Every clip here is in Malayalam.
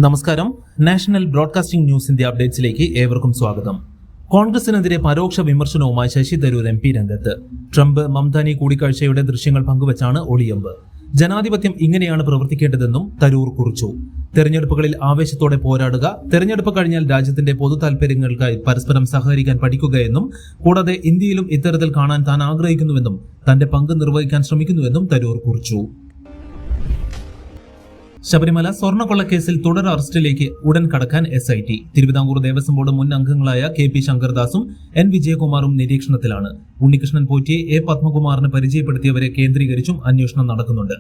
നമസ്കാരം. നാഷണൽ ബ്രോഡ്കാസ്റ്റിംഗ് ന്യൂസിന്റെ അപ്ഡേറ്റ്സിലേക്ക് ഏവർക്കും സ്വാഗതം. കോൺഗ്രസിനെതിരെ പരോക്ഷ വിമർശനവുമായി ശശി തരൂർ MP രംഗത്ത്. ട്രംപ് മംതാനി കൂടിക്കാഴ്ചയുടെ ദൃശ്യങ്ങൾ പങ്കുവച്ചാണ് ഒളിയമ്പ്. ജനാധിപത്യം ഇങ്ങനെയാണ് പ്രവർത്തിക്കേണ്ടതെന്നും തരൂർ കുറിച്ചു. തെരഞ്ഞെടുപ്പുകളിൽ ആവേശത്തോടെ പോരാടുക, തെരഞ്ഞെടുപ്പ് കഴിഞ്ഞാൽ രാജ്യത്തിന്റെ പൊതു താൽപര്യങ്ങൾക്കായി പരസ്പരം സഹകരിക്കാൻ പഠിക്കുകയെന്നും കൂടാതെ ഇന്ത്യയിലും ഇത്തരത്തിൽ കാണാൻ താൻ ആഗ്രഹിക്കുന്നുവെന്നും തന്റെ പങ്ക് നിർവഹിക്കാൻ ശ്രമിക്കുന്നുവെന്നും തരൂർ കുറിച്ചു. ശബരിമല സ്വർണ്ണക്കൊള്ളക്കേസിൽ തുടർ അറസ്റ്റിലേക്ക് ഉടൻ കടക്കാൻ SIT. തിരുവിതാംകൂർ ദേവസ്വം ബോർഡ് മുൻ അംഗങ്ങളായ KP ശങ്കർദാസും N വിജയകുമാറും നിരീക്ഷണത്തിലാണ്. ഉണ്ണികൃഷ്ണൻ പോറ്റിയെ A പത്മകുമാറിന് പരിചയപ്പെടുത്തിയവരെ കേന്ദ്രീകരിച്ചും അന്വേഷണം നടക്കുന്നുണ്ട്.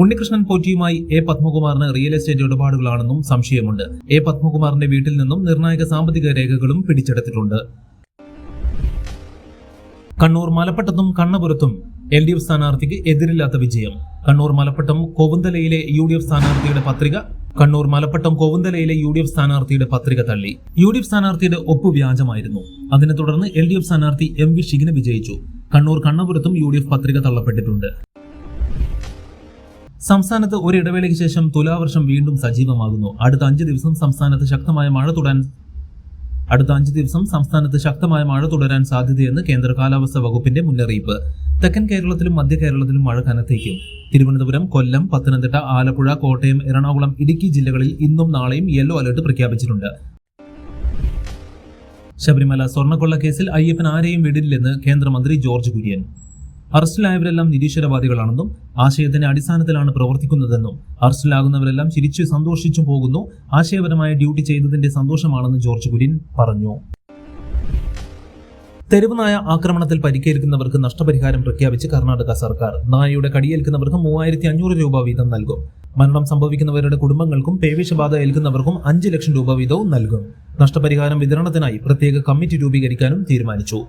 ഉണ്ണികൃഷ്ണൻ പോറ്റിയുമായി A പത്മകുമാറിന് റിയൽ എസ്റ്റേറ്റ് ഇടപാടുകളാണെന്നും സംശയമുണ്ട്. A പത്മകുമാറിന്റെ വീട്ടിൽ നിന്നും നിർണായക സാമ്പത്തിക രേഖകളും പിടിച്ചെടുത്തിട്ടുണ്ട്. കണ്ണൂർ മലപ്പട്ടത്തും കണ്ണപുരത്തും LDF സ്ഥാനാർത്ഥിക്ക് എതിരില്ലാത്ത വിജയം. കണ്ണൂർ മലപ്പട്ടം കോവുന്തലയിലെ UDF സ്ഥാനാർത്ഥിയുടെ പത്രിക തള്ളി. UDF സ്ഥാനാർത്ഥിയുടെ ഒപ്പ് വ്യാജമായിരുന്നു. അതിനെ തുടർന്ന് LDF സ്ഥാനാർത്ഥി MV ഷിഗിന് വിജയിച്ചു. കണ്ണപുരത്തും UDF പത്രിക തള്ളപ്പെട്ടിട്ടുണ്ട്. സംസ്ഥാനത്ത് ഒരിടവേളയ്ക്ക് ശേഷം തുലാവർഷം വീണ്ടും സജീവമാകുന്നു. അടുത്ത 5 ദിവസം സംസ്ഥാനത്ത് ശക്തമായ മഴ തുടരാൻ സാധ്യതയെന്ന് കേന്ദ്ര കാലാവസ്ഥാ വകുപ്പിന്റെ മുന്നറിയിപ്പ്. തെക്കൻ കേരളത്തിലും മധ്യ കേരളത്തിലും മഴ കനത്തേക്കും. തിരുവനന്തപുരം, കൊല്ലം, പത്തനംതിട്ട, ആലപ്പുഴ, കോട്ടയം, എറണാകുളം, ഇടുക്കി ജില്ലകളിൽ ഇന്നും നാളെയും യെല്ലോ അലർട്ട് പ്രഖ്യാപിച്ചിട്ടുണ്ട്. ശബരിമല സ്വർണ്ണക്കൊള്ളക്കേസിൽ അയ്യപ്പൻ ആരെയും വിടില്ലെന്ന് കേന്ദ്രമന്ത്രി ജോർജ് കുര്യൻ. അറസ്റ്റിലായവരെല്ലാം നിരീശ്വരവാദികളാണെന്നും ആശയത്തിന്റെ അടിസ്ഥാനത്തിലാണ് പ്രവർത്തിക്കുന്നതെന്നും അറസ്റ്റിലാകുന്നവരെല്ലാം ചിരിച്ചു സന്തോഷിച്ചും പോകുന്നു, ആശയപരമായ ഡ്യൂട്ടി ചെയ്തതിന്റെ സന്തോഷമാണെന്ന് ജോർജ് കുര്യൻ പറഞ്ഞു. തെരുവ് നായ ആക്രമണത്തിൽ പരിക്കേൽക്കുന്നവർക്ക് നഷ്ടപരിഹാരം പ്രഖ്യാപിച്ച് കർണാടക സർക്കാർ. നായയുടെ കടിയേൽക്കുന്നവർക്ക് 3500 രൂപ വീതം നൽകും. മരണം സംഭവിക്കുന്നവരുടെ കുടുംബങ്ങൾക്കും പേവിഷബാധ ഏൽക്കുന്നവർക്കും 5 ലക്ഷം രൂപ വീതവും നൽകും. നഷ്ടപരിഹാരം വിതരണത്തിനായി പ്രത്യേക കമ്മിറ്റി രൂപീകരിക്കാനും തീരുമാനിച്ചു.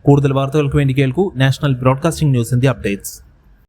കൂടുതൽ വാർത്തകൾക്ക് വേണ്ടി കേൾക്കൂ നാഷണൽ ബ്രോഡ്കാസ്റ്റിംഗ് ന്യൂസിന്റെ അപ്ഡേറ്റ്സ്.